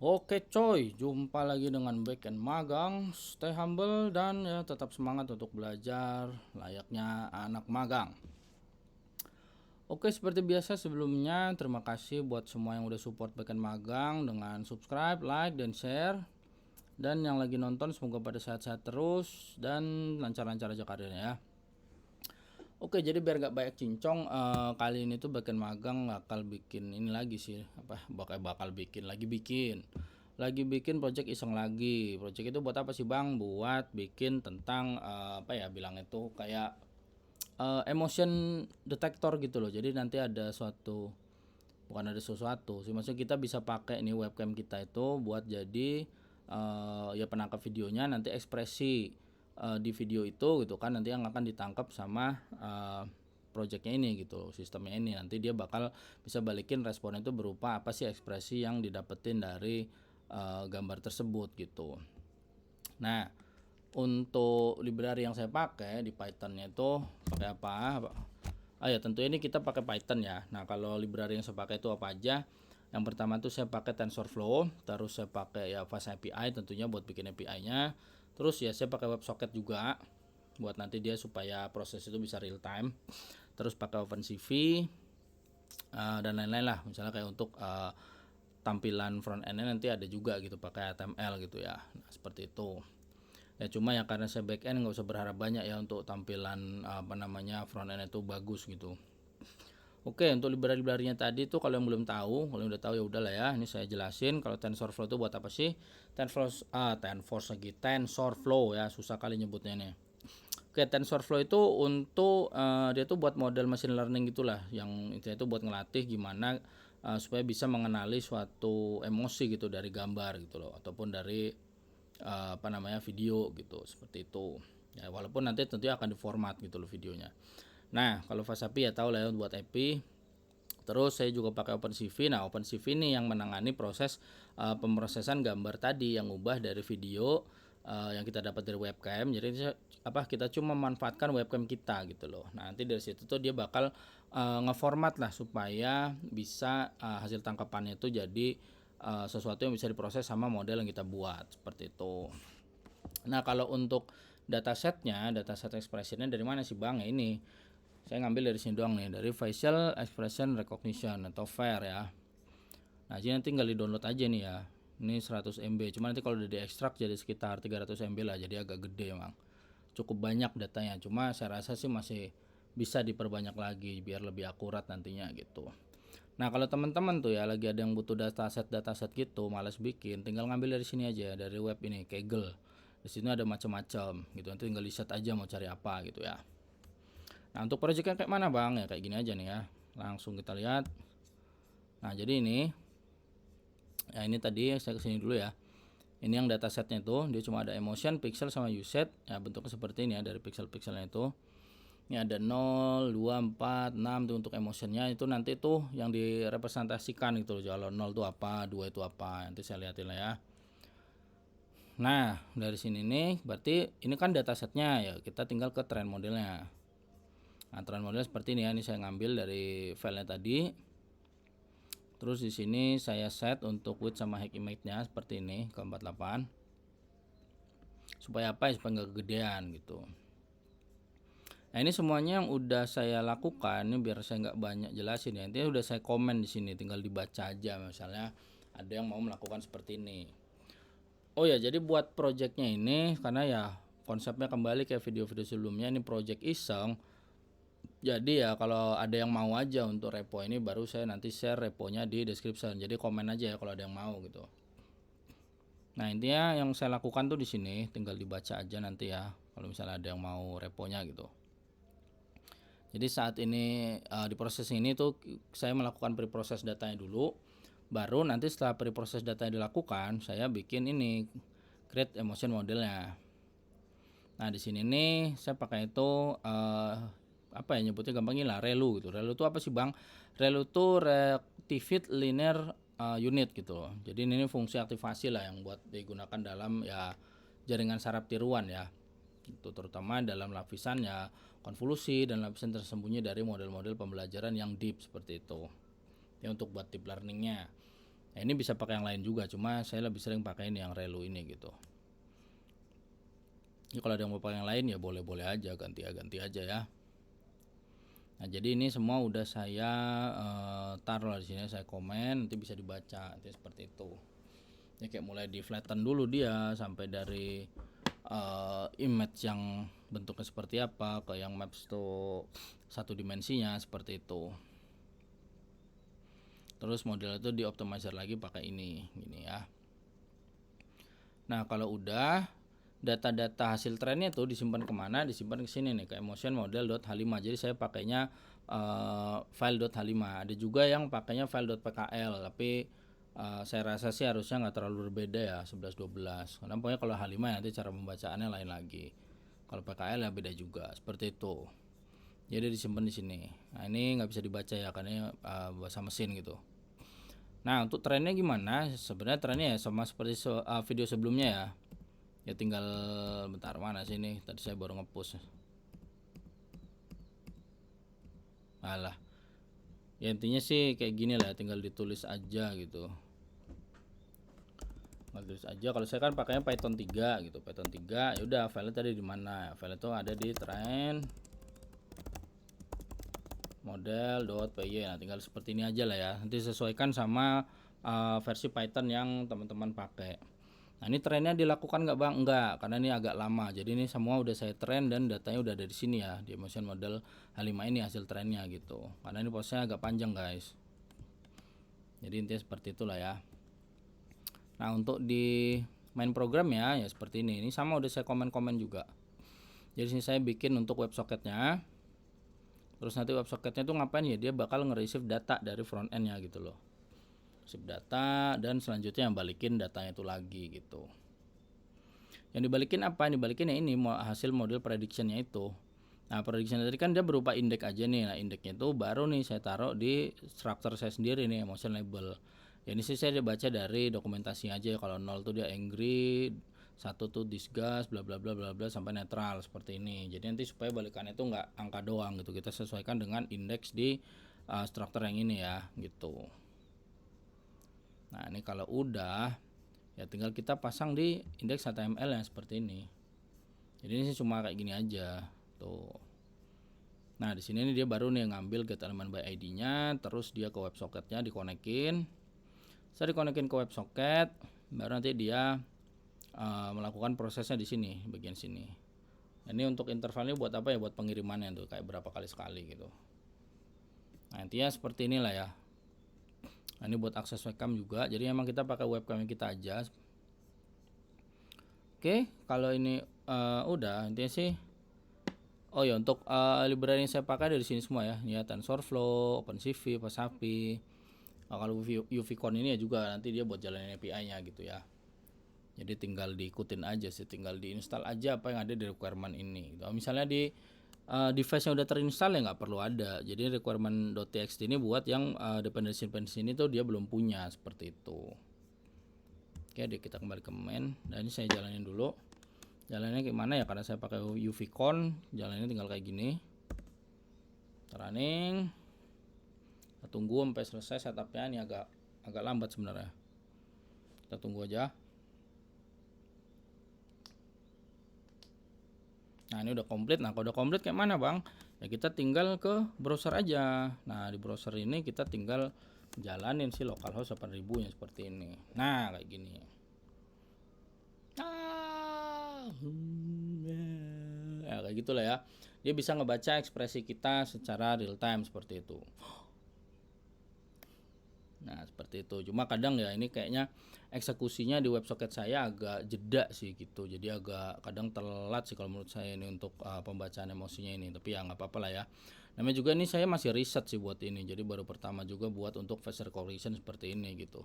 Oke coy, jumpa lagi dengan Backend Magang. Stay humble dan ya tetap semangat untuk belajar layaknya anak magang. Oke, seperti biasa sebelumnya terima kasih buat semua yang udah support Backend Magang dengan subscribe, like, dan share. Dan yang lagi nonton semoga pada sehat-sehat terus dan lancar-lancar aja karirnya ya. Oke, jadi biar gak banyak cincong, kali ini tuh Backend Magang bakal bikin ini lagi sih, bakal bikin lagi bikin project iseng lagi. Project itu buat apa sih bang? Buat bikin tentang bilang itu kayak emotion detector gitu loh. Jadi nanti ada suatu, bukan ada sesuatu sih, maksudnya kita bisa pakai nih webcam kita itu buat jadi ya penangkap videonya, nanti ekspresi di video itu gitu kan, nanti yang akan ditangkap sama projectnya ini gitu, sistemnya ini nanti dia bakal bisa balikin responnya itu berupa apa sih ekspresi yang didapetin dari gambar tersebut gitu. Nah, untuk library yang saya pakai di Pythonnya itu pakai apa? Ya tentu ini kita pakai Python ya. Nah kalau library yang saya pakai itu apa aja? Yang pertama tuh saya pakai TensorFlow, terus saya pakai ya Fast API tentunya buat bikin API-nya. Terus ya saya pakai WebSocket juga buat nanti dia supaya proses itu bisa real time. Terus pakai OpenCV dan lain-lain lah. Misalnya kayak untuk tampilan front end-nya nanti ada juga gitu pakai HTML gitu ya. Nah, seperti itu. Ya cuma ya karena saya back end nggak usah berharap banyak ya untuk tampilan front end itu bagus gitu. Oke, untuk library-library-nya tadi tuh kalau yang belum tahu, kalau yang udah tahu ya udahlah ya. Ini saya jelasin kalau TensorFlow itu buat apa sih? TensorFlow ya, susah kali nyebutnya nih. Oke, TensorFlow itu untuk dia tuh buat model machine learning gitulah, yang intinya itu buat ngelatih gimana supaya bisa mengenali suatu emosi gitu dari gambar gitu loh, ataupun dari video gitu, seperti itu. Ya, walaupun nanti tentunya akan diformat gitu loh videonya. Nah, kalau Fasapi ya tahu lah ya buat API. Terus saya juga pakai OpenCV. Nah, OpenCV ini yang menangani proses pemrosesan gambar tadi yang ubah dari video yang kita dapat dari webcam. Jadi kita cuma memanfaatkan webcam kita gitu loh. Nah, nanti dari situ tuh dia bakal ngeformat lah supaya bisa hasil tangkapannya itu jadi sesuatu yang bisa diproses sama model yang kita buat seperti itu. Nah, kalau untuk dataset expressionnya dari mana sih bang? Ya ini saya ngambil dari sini doang nih, dari Facial Expression Recognition atau FAIR ya. Nah, jadi tinggal di download aja nih ya. Ini 100 MB, cuma nanti kalau udah diekstrak jadi sekitar 300 MB lah, jadi agak gede emang. Cukup banyak datanya, cuma saya rasa sih masih bisa diperbanyak lagi biar lebih akurat nantinya gitu. Nah, kalau teman-teman tuh ya lagi ada yang butuh dataset gitu, males bikin, tinggal ngambil dari sini aja, dari web ini, Kaggle. Di sini ada macam-macam gitu, nanti tinggal di set aja mau cari apa gitu ya. Nah, untuk projectnya kayak mana bang? Ya kayak gini aja nih ya. Langsung kita lihat. Nah, jadi ini tadi saya kesini dulu ya. Ini yang datasetnya itu, dia cuma ada emotion, pixel sama uset. Ya bentuknya seperti ini ya, dari pixel-pixelnya itu. Ini ada 0, 2, 4, 6 tuh untuk emotionnya. Itu nanti tuh yang direpresentasikan gitu loh. Kalau 0 itu apa, 2 itu apa. Nanti saya lihatin lah ya. Nah, dari sini nih berarti ini kan datasetnya ya. Kita tinggal ke trend modelnya. Nah, trend model seperti ini ya. Ini saya ngambil dari filenya tadi. Terus di sini saya set untuk width sama height image-nya seperti ini ke 48. Supaya apa ya? Supaya nggak kegedean gitu. Nah, ini semuanya yang udah saya lakukan ini biar saya nggak banyak jelasin ya. Intinya udah saya komen di sini, tinggal dibaca aja misalnya ada yang mau melakukan seperti ini. Oh ya, jadi buat projectnya ini karena ya konsepnya kembali kayak video-video sebelumnya, ini project iseng. Jadi ya kalau ada yang mau aja untuk repo ini baru saya nanti share reponya di description. Jadi komen aja ya kalau ada yang mau gitu. Nah, intinya yang saya lakukan tuh di sini tinggal dibaca aja nanti ya kalau misalnya ada yang mau reponya gitu. Jadi saat ini di proses ini tuh saya melakukan preproses datanya dulu. Baru nanti setelah preproses datanya dilakukan, saya bikin ini create emotion modelnya. Nah, di sini nih saya pakai itu nyebutnya gampangnya lah ReLU gitu. ReLU itu apa sih bang? ReLU itu Reactivate Linear Unit gitu. Jadi ini fungsi aktivasi lah yang buat digunakan dalam ya jaringan saraf tiruan ya. Itu terutama dalam lapisan ya konvolusi dan lapisan tersembunyi dari model-model pembelajaran yang deep seperti itu. Ya untuk buat deep learningnya. Nah, ini bisa pakai yang lain juga, cuma saya lebih sering pakai ini yang Relu ini gitu. Ya kalau ada yang mau pakai yang lain ya boleh-boleh aja, ganti aja ya. Nah, jadi ini semua udah saya taruh di sini, saya komen, nanti bisa dibaca, nanti seperti itu. Ya kayak mulai di flatten dulu dia sampai dari image yang bentuknya seperti apa ke yang maps to satu dimensinya seperti itu. Terus model itu dioptimizer lagi pakai ini gini ya. Nah, kalau udah data-data hasil trennya tuh disimpan kemana? Disimpan ke sini nih, ke emotion model.h5. Jadi saya pakainya file.h5. Ada juga yang pakainya file.pkl, tapi saya rasa sih harusnya nggak terlalu berbeda ya 11-12. Karena pokoknya kalau H5 nanti cara pembacaannya lain lagi. Kalau PKL ya beda juga, seperti itu. Jadi disimpan di sini. Nah, ini nggak bisa dibaca ya karena bahasa mesin gitu. Nah, untuk trennya gimana? Sebenarnya trennya ya sama seperti video sebelumnya ya. Ya tinggal bentar, mana sih ini? Tadi saya baru ngepost. Alah. Ya intinya sih kayak gini lah, tinggal ditulis aja gitu. Tulis aja. Kalau saya kan pakainya Python 3 gitu. Python 3 ya udah, file tadi di mana? File itu ada di train model.py. Nah, tinggal seperti ini aja lah ya. Nanti sesuaikan sama versi Python yang teman-teman pakai. Nah, ini trennya dilakukan nggak bang? Enggak, karena ini agak lama. Jadi ini semua udah saya tren dan datanya udah ada di sini ya, di emotion model H5 ini hasil trennya gitu. Karena ini prosesnya agak panjang guys. Jadi intinya seperti itulah ya. Nah, untuk di main program ya seperti ini. Ini sama udah saya komen-komen juga. Jadi sini saya bikin untuk WebSocketnya. Terus nanti WebSocketnya tuh ngapain ya? Dia bakal nge-receive data dari front end-nya gitu loh. Receive data dan selanjutnya yang balikin datanya itu lagi gitu. Yang dibalikin apa? Yang dibalikin ya ini hasil model prediction-nya itu. Nah, prediction tadi kan dia berupa indeks aja nih. Nah, indeksnya itu baru nih saya taruh di structure saya sendiri nih, emotion label. Ya, ini sih saya baca dari dokumentasi aja. Kalau 0 tuh dia angry, 1 tuh disgust, bla bla bla bla bla sampai netral seperti ini. Jadi nanti supaya balikannya itu nggak angka doang gitu. Kita sesuaikan dengan indeks di struktur yang ini ya, gitu. Nah, ini kalau udah ya tinggal kita pasang di indeks HTML yang seperti ini. Jadi ini sih cuma kayak gini aja tuh. Nah, di sini dia baru nih ngambil get element by ID-nya, terus dia ke WebSocket-nya dikonekin. Saya dikonekin ke WebSocket, baru nanti dia melakukan prosesnya di sini, bagian sini. Ini untuk intervalnya buat apa ya? Buat pengirimannya tuh, kayak berapa kali sekali gitu. Nah, intinya seperti inilah ya. Nah, ini buat akses webcam juga. Jadi emang kita pakai webcam kita aja. Oke, kalau ini udah intinya sih. Oh ya, untuk library yang saya pakai dari sini semua ya. Ya TensorFlow, OpenCV, Pasapi. Kalau UVCon ini ya juga nanti dia buat jalanin API-nya gitu ya. Jadi tinggal diikutin aja sih, tinggal diinstal aja apa yang ada di requirement ini. Gitu. Misalnya di device yang udah terinstall ya nggak perlu ada. Jadi requirement.txt ini buat yang dependency ini tuh dia belum punya seperti itu. Oke, kita kembali ke main. Dan ini saya jalanin dulu. Jalannya gimana ya? Karena saya pakai UVCon, jalannya tinggal kayak gini. Running. Kita tunggu sampai selesai setupnya. Ini agak lambat sebenarnya. Kita tunggu aja. Nah, ini udah komplit. Nah, kalau udah komplit kayak mana bang? Ya kita tinggal ke browser aja. Nah, di browser ini kita tinggal jalanin si localhost 8000 nya seperti ini. Nah, kayak gini. Ya kayak gitulah ya. Dia bisa ngebaca ekspresi kita secara real time seperti itu. Nah, seperti itu. Cuma kadang ya ini kayaknya eksekusinya di WebSocket saya agak jeda sih gitu. Jadi agak kadang telat sih kalau menurut saya ini untuk pembacaan emosinya ini. Tapi ya nggak apa-apa lah ya. Namanya juga ini saya masih riset sih buat ini. Jadi baru pertama juga buat untuk face recognition seperti ini gitu.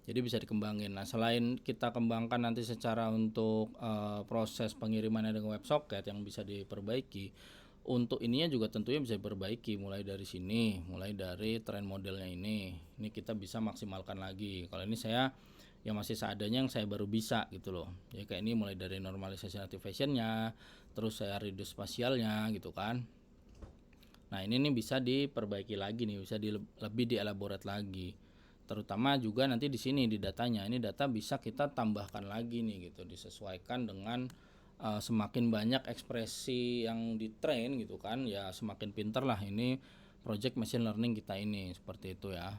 Jadi bisa dikembangin. Nah, selain kita kembangkan nanti secara untuk proses pengirimannya dengan WebSocket yang bisa diperbaiki, untuk ininya juga tentunya bisa diperbaiki mulai dari sini, mulai dari train modelnya ini kita bisa maksimalkan lagi. Kalau ini saya yang masih seadanya yang saya baru bisa gitu loh. Ya kayak ini mulai dari normalisasi activationnya, terus saya reduce spasialnya gitu kan. Nah, ini nih bisa diperbaiki lagi nih, bisa lebih dielaborate lagi. terutama juga nanti di sini di datanya, ini data bisa kita tambahkan lagi nih gitu, disesuaikan dengan semakin banyak ekspresi yang di train gitu kan, ya semakin pinter lah ini project machine learning kita ini, seperti itu ya.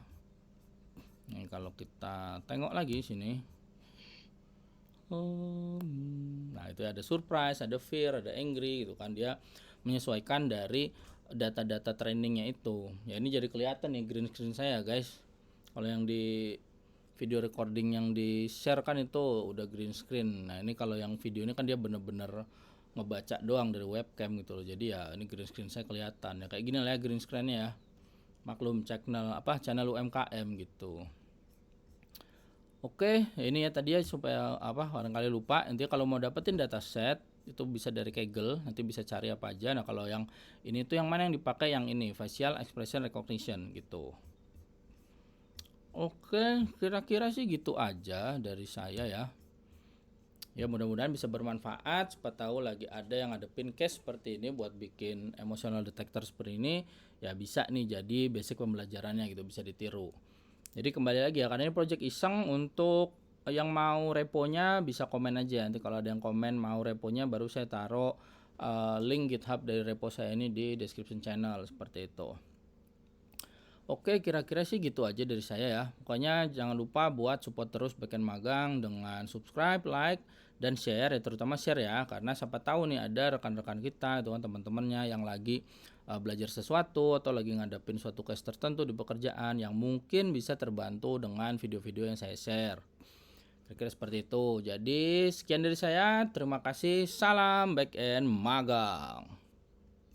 Nih kalau kita tengok lagi sini, nah itu ada surprise, ada fear, ada angry gitu kan, dia menyesuaikan dari data-data trainingnya itu. Ya ini jadi kelihatan nih green screen saya guys. Kalau yang di video recording yang di share kan itu udah green screen. Nah ini kalau yang video ini kan dia bener-bener ngebaca doang dari webcam gitu loh. Jadi ya ini green screen saya kelihatan ya, kayak gini lah ya green screennya ya. Maklum channel UMKM gitu. Oke, ini ya tadi ya supaya barangkali lupa. Nanti kalau mau dapetin dataset itu bisa dari Kaggle, nanti bisa cari apa aja. Nah kalau yang ini tuh yang mana yang dipakai, yang ini facial expression recognition gitu. Oke, kira-kira sih gitu aja dari saya ya. Ya mudah-mudahan bisa bermanfaat. Siapa tahu lagi ada yang ngadepin case seperti ini buat bikin emotional detector seperti ini, ya bisa nih jadi basic pembelajarannya gitu, bisa ditiru. Jadi kembali lagi ya, karena ini project iseng. Untuk yang mau reponya bisa komen aja, nanti kalau ada yang komen mau reponya baru saya taruh link GitHub dari repo saya ini di description channel seperti itu. Oke, kira-kira sih gitu aja dari saya ya. Pokoknya jangan lupa buat support terus Backend Magang dengan subscribe, like, dan share ya, terutama share ya, karena siapa tahu nih ada rekan-rekan kita itu kan, teman-temannya yang lagi belajar sesuatu atau lagi ngadapin suatu case tertentu di pekerjaan yang mungkin bisa terbantu dengan video-video yang saya share. Kira-kira seperti itu. Jadi sekian dari saya, terima kasih, salam Backend Magang.